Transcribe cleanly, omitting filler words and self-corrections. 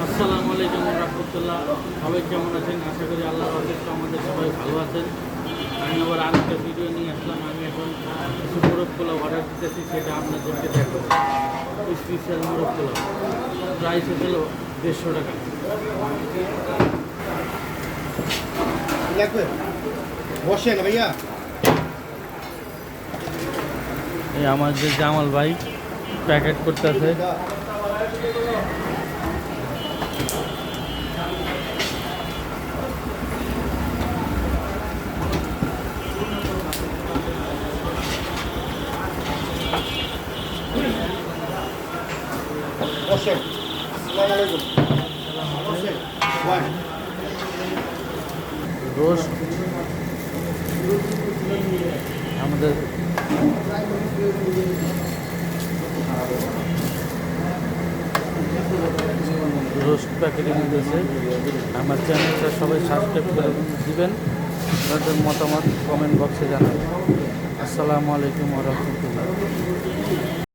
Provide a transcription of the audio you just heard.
আসসালামু আলাইকুম রাহমাতুল্লাহ। সবাই কেমন আছেন? আশা করি আল্লাহর রহমতে আমাদের সবাই ভালো আছেন। আমি আবার আরেকটা ভিডিও নিয়ে আসলাম। আমি এখন কিছু মোরগ পোলাও অর্ডার দিতেছি, সেটা আপনাদেরকে দেখাবো। স্পেশাল মোরগ পোলাও, প্রাইস হচ্ছিল 150 টাকা। বসে না ভাইয়া। এই আমার যে জামাল ভাই প্যাকেট করতেছে। বসে। আসসালামু আলাইকুম। বসে। ওয়ান। রোস্ট আমাদের রোস্ট প্যাকেটে নিতেছে। আমার চ্যানেলটা সবাই সাবস্ক্রাইব করে দিবেন। আপনাদের মতামত কমেন্ট বক্সে জানাবেন। আসসালামু আলাইকুম ওয়া রাহমাতুল্লাহ।